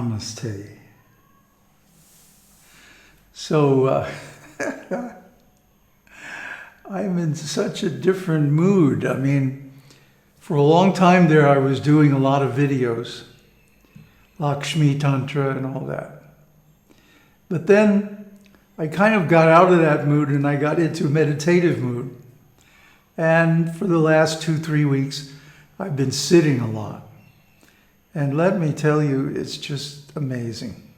Namaste. So, I'm in such a different mood. I mean, for a long time there, I was doing a lot of videos, Lakshmi Tantra and all that. But then I kind of got out of that mood and I got into a meditative mood. And for the last 2-3 weeks, I've been sitting a lot. And let me tell you, it's just amazing.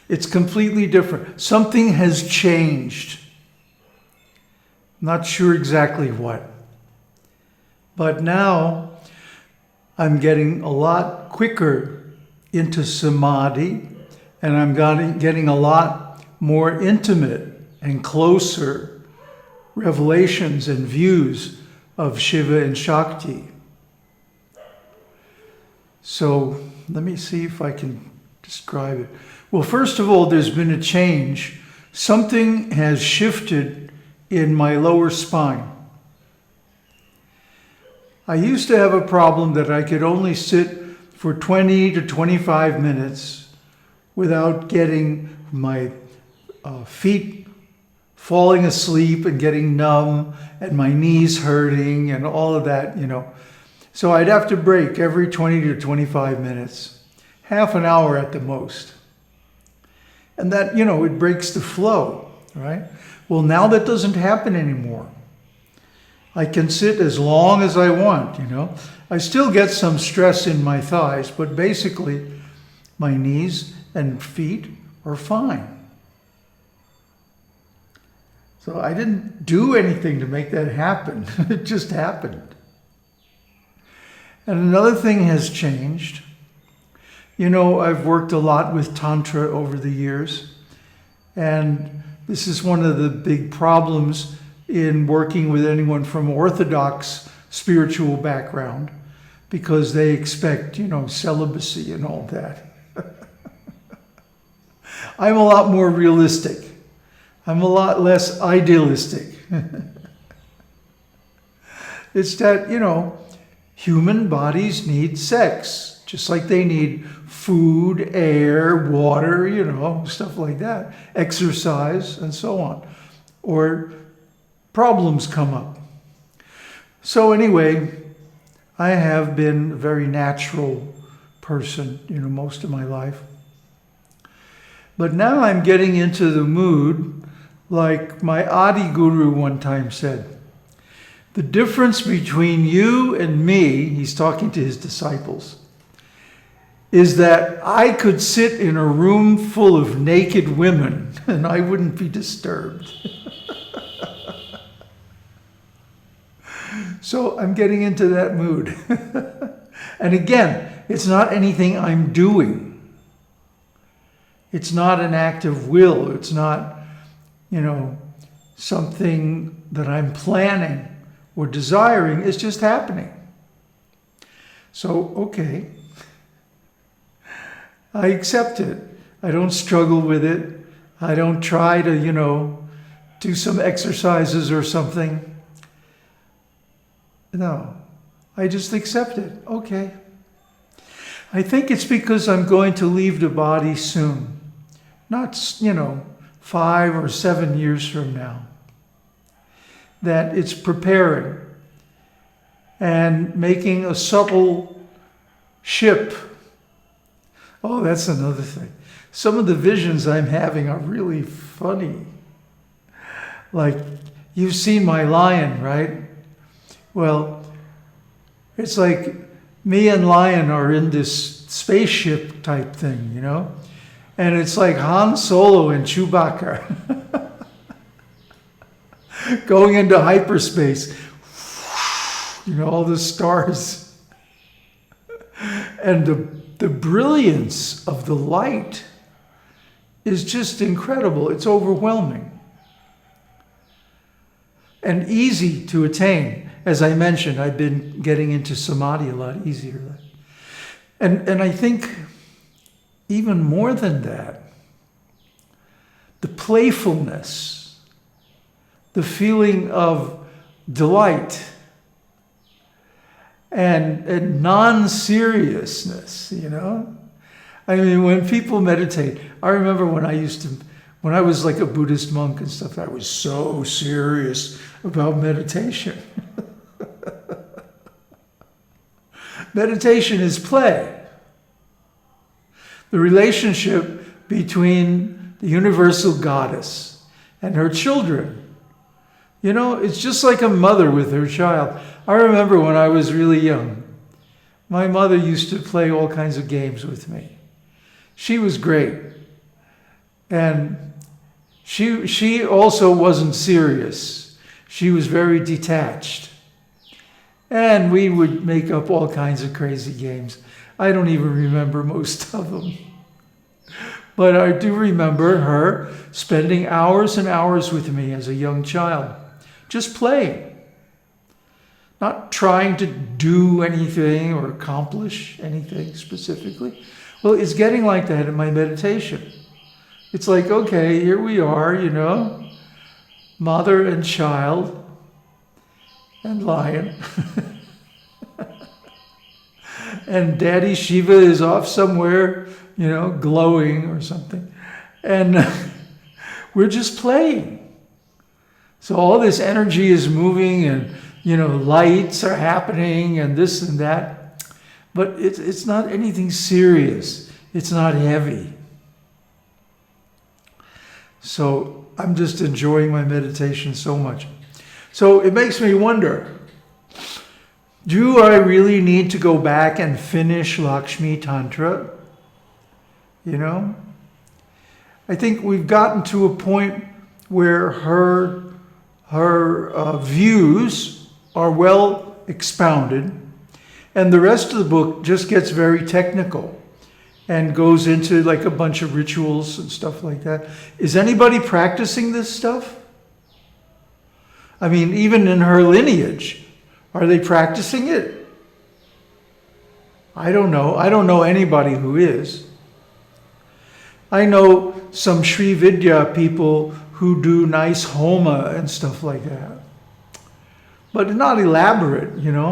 It's completely different. Something has changed. Not sure exactly what. But now I'm getting a lot quicker into samadhi, and I'm getting a lot more intimate and closer revelations and views of Shiva and Shakti. So let me see if I can describe it. Well, first of all, there's been a change. Something has shifted in my lower spine. I used to have a problem that I could only sit for 20 to 25 minutes without getting my feet falling asleep and getting numb and my knees hurting and all of that, you know. So I'd have to break every 20 to 25 minutes, half an hour at the most. And that, you know, it breaks the flow, right? Well, now that doesn't happen anymore. I can sit as long as I want, you know. I still get some stress in my thighs, but basically my knees and feet are fine. So I didn't do anything to make that happen. It just happened. And another thing has changed. You know, I've worked a lot with Tantra over the years, and this is one of the big problems in working with anyone from Orthodox spiritual background, because they expect, you know, celibacy and all that. I'm a lot more realistic. I'm a lot less idealistic. It's that, you know, human bodies need sex, just like they need food, air, water, you know, stuff like that, exercise, and so on. Or problems come up. So anyway, I have been a very natural person, you know, most of my life. But now I'm getting into the mood, like my Adi Guru one time said, the difference between you and me, he's talking to his disciples, is that I could sit in a room full of naked women and I wouldn't be disturbed. So I'm getting into that mood. And again, it's not anything I'm doing. It's not an act of will. It's not, you know, something that I'm planning or desiring. It's just happening. So, okay. I accept it. I don't struggle with it. I don't try to, you know, do some exercises or something. No, I just accept it. Okay. I think it's because I'm going to leave the body soon. Not, you know, 5 or 7 years from now. That it's preparing and making a subtle ship. Oh, that's another thing. Some of the visions I'm having are really funny. Like, you've seen my lion, right? Well, it's like me and Lion are in this spaceship type thing, you know? And it's like Han Solo and Chewbacca going into hyperspace. You know, all the stars. And the brilliance of the light is just incredible. It's overwhelming. And easy to attain. As I mentioned, I've been getting into samadhi a lot easier. And I think even more than that, the playfulness, the feeling of delight, and non-seriousness, I mean, when people meditate, I remember when I was like a Buddhist monk and stuff, I was so serious about meditation. Meditation is play. The relationship between the universal goddess and her children. It's just like a mother with her child. I remember when I was really young, my mother used to play all kinds of games with me. She was great. And she also wasn't serious. She was very detached. And we would make up all kinds of crazy games. I don't even remember most of them. But I do remember her spending hours and hours with me as a young child, just playing. Not trying to do anything or accomplish anything specifically. Well, it's getting like that in my meditation. It's like, okay, here we are, mother and child and lion. And Daddy Shiva is off somewhere, glowing or something. And we're just playing. So all this energy is moving and, lights are happening and this and that. But it's not anything serious. It's not heavy. So I'm just enjoying my meditation so much. So it makes me wonder, do I really need to go back and finish Lakshmi Tantra? I think we've gotten to a point where her views are well expounded, and the rest of the book just gets very technical and goes into like a bunch of rituals and stuff like that. Is anybody practicing this stuff? I mean, even in her lineage, are they practicing it? I don't know. I don't know anybody who is. I know some Sri Vidya people who do nice homa and stuff like that. But not elaborate, They're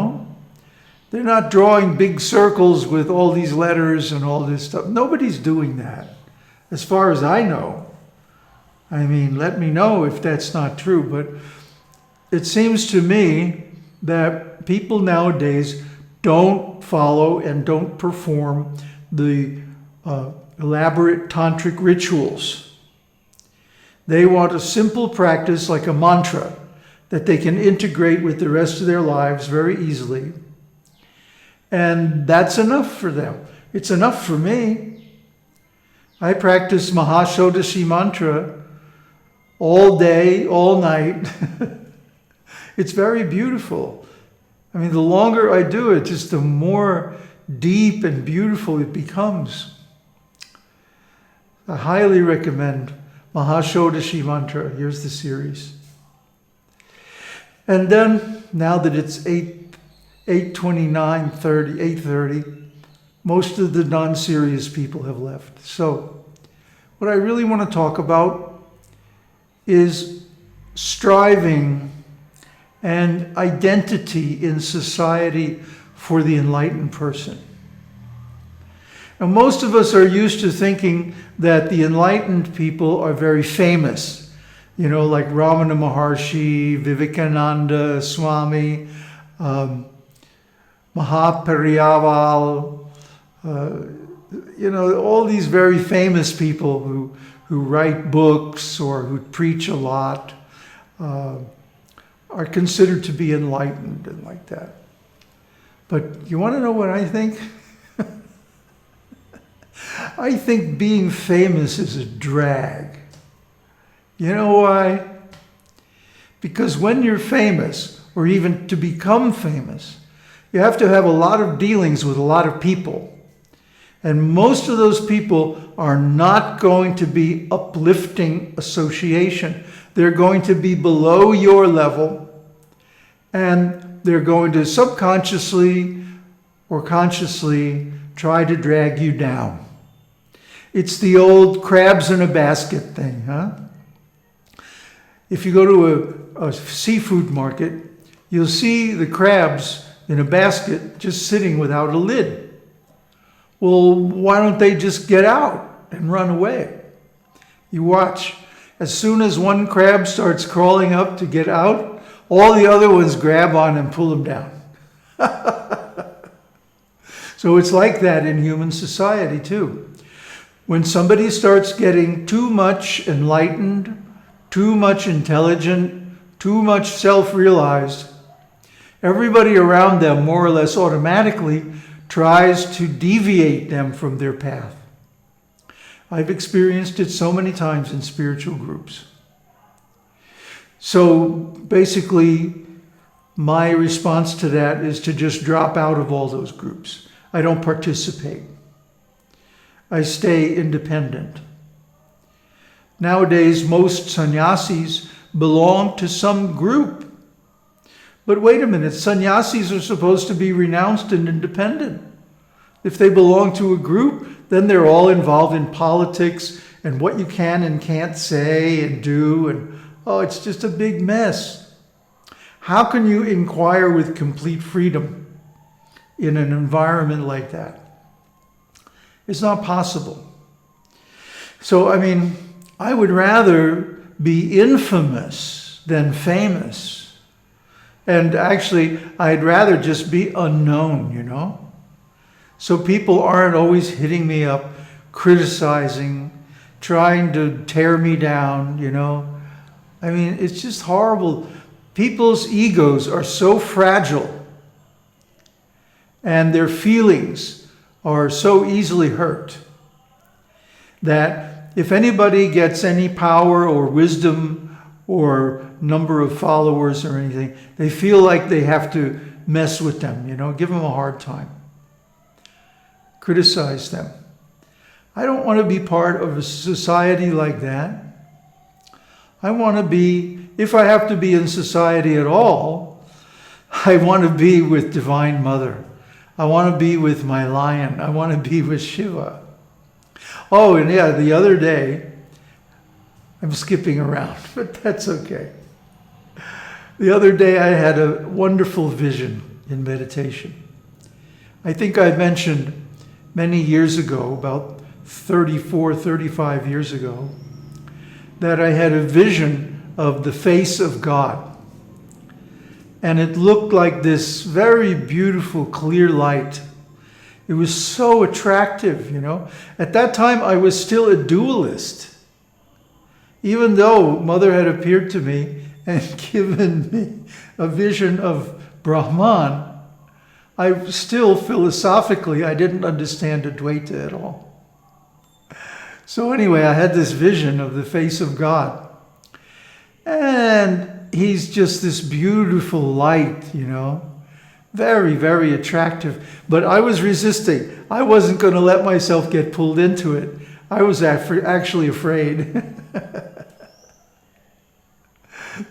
not drawing big circles with all these letters and all this stuff. Nobody's doing that, as far as I know. I mean, let me know if that's not true. But it seems to me that people nowadays don't follow and don't perform the elaborate tantric rituals. They want a simple practice like a mantra that they can integrate with the rest of their lives very easily. And that's enough for them. It's enough for me. I practice Mahashodashi mantra all day, all night. It's very beautiful. I mean, the longer I do it, just the more deep and beautiful it becomes. I highly recommend Mahashodashi mantra. Here's the series. And then, now that it's 8:30, most of the non-serious people have left. So, what I really want to talk about is striving and identity in society for the enlightened person. Now, most of us are used to thinking that the enlightened people are very famous, like Ramana Maharshi, Vivekananda, Swami, Mahaperiyāval, all these very famous people who write books or who preach a lot are considered to be enlightened and like that. But you want to know what I think? I think being famous is a drag. You know why? Because when you're famous, or even to become famous, you have to have a lot of dealings with a lot of people. And most of those people are not going to be uplifting association. They're going to be below your level, and they're going to subconsciously or consciously try to drag you down. It's the old crabs in a basket thing, huh? If you go to a seafood market, you'll see the crabs in a basket just sitting without a lid. Well, why don't they just get out and run away? You watch. As soon as one crab starts crawling up to get out, all the other ones grab on and pull him down. So it's like that in human society too. When somebody starts getting too much enlightened, too much intelligent, too much self-realized, everybody around them more or less automatically tries to deviate them from their path. I've experienced it so many times in spiritual groups. So basically, my response to that is to just drop out of all those groups. I don't participate. I stay independent. Nowadays, most sannyasis belong to some group. But wait a minute, sannyasis are supposed to be renounced and independent. If they belong to a group, then they're all involved in politics and what you can and can't say and do. And oh, it's just a big mess. How can you inquire with complete freedom in an environment like that? It's not possible. So, I mean, I would rather be infamous than famous. And actually, I'd rather just be unknown, you know? So people aren't always hitting me up, criticizing, trying to tear me down, you know? I mean, it's just horrible. People's egos are so fragile, and their feelings are so easily hurt, that if anybody gets any power or wisdom or number of followers or anything, they feel like they have to mess with them, you know, give them a hard time, criticize them. I don't want to be part of a society like that. I want to be, if I have to be in society at all, I want to be with Divine Mother. I want to be with my lion. I want to be with Shiva. Oh, and yeah, the other day, I'm skipping around, but that's okay. The other day I had a wonderful vision in meditation. I think I mentioned many years ago, about 34, 35 years ago, that I had a vision of the face of God. And it looked like this very beautiful, clear light. It was so attractive, you know. At that time, I was still a dualist. Even though Mother had appeared to me and given me a vision of Brahman, I still, philosophically, I didn't understand Advaita at all. So anyway, I had this vision of the face of God. And he's just this beautiful light, you know. Very, very attractive. But I was resisting. I wasn't going to let myself get pulled into it. I was actually afraid.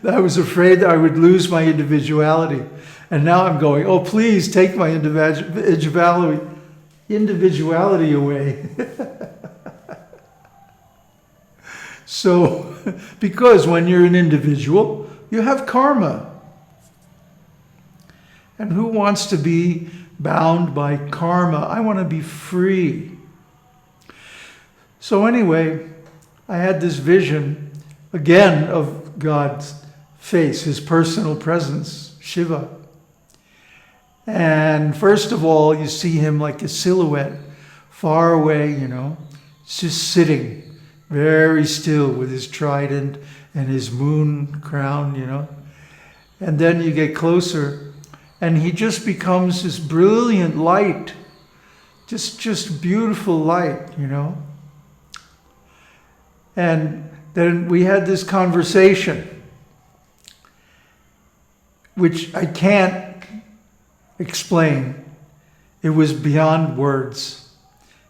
I was afraid that I would lose my individuality. And now I'm going, oh, please take my individuality away. So, because when you're an individual, you have karma. And who wants to be bound by karma? I want to be free. So anyway, I had this vision, again, of God's face, his personal presence, Shiva. And first of all, you see him like a silhouette, far away, you know, just sitting very still with his trident and his moon crown, you know. And then you get closer, and he just becomes this brilliant light, just beautiful light, you know. And then we had this conversation, which I can't explain. It was beyond words.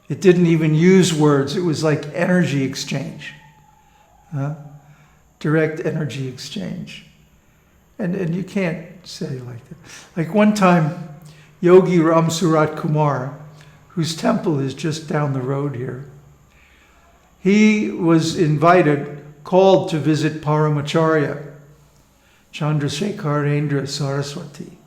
It didn't even use words. It was like energy exchange, direct energy exchange. And you can't say like that. Like one time, Yogi Ram Surat Kumar, whose temple is just down the road here, he was invited, called to visit Paramacharya, Chandrasekharendra Saraswati.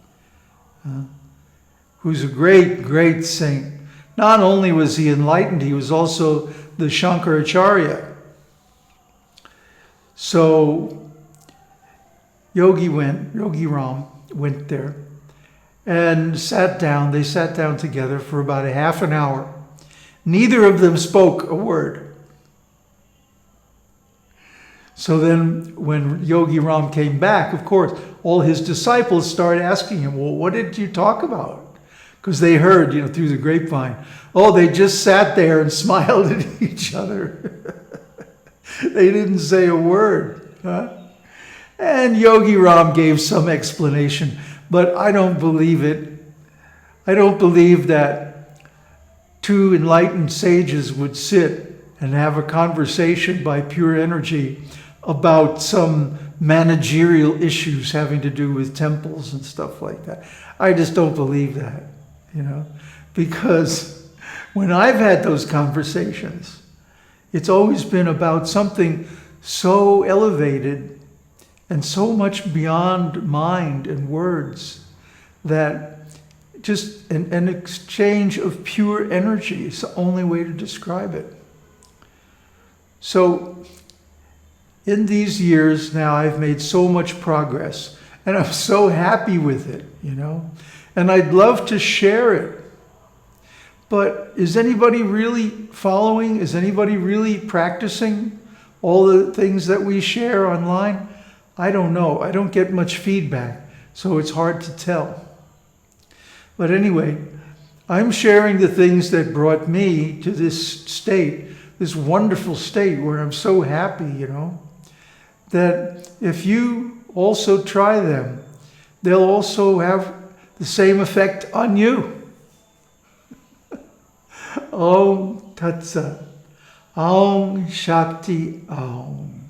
who's a great, great saint. Not only was he enlightened, he was also the Shankaracharya. So Yogi Ram went there and sat down. They sat down together for about a half an hour. Neither of them spoke a word. So then when Yogi Ram came back, of course, all his disciples started asking him, well, what did you talk about? Because they heard, through the grapevine, oh, they just sat there and smiled at each other. They didn't say a word. Huh? And Yogi Ram gave some explanation, but I don't believe it. I don't believe that two enlightened sages would sit and have a conversation by pure energy about some managerial issues having to do with temples and stuff like that. I just don't believe that, because when I've had those conversations, it's always been about something so elevated and so much beyond mind and words that just an exchange of pure energy is the only way to describe it. So in these years now, I've made so much progress, and I'm so happy with it, and I'd love to share it. But is anybody really following? Is anybody really practicing all the things that we share online? I don't know. I don't get much feedback, so it's hard to tell. But anyway, I'm sharing the things that brought me to this state, this wonderful state where I'm so happy, that if you also try them, they'll also have the same effect on you. Om Tat Sat. Om Shakti Om.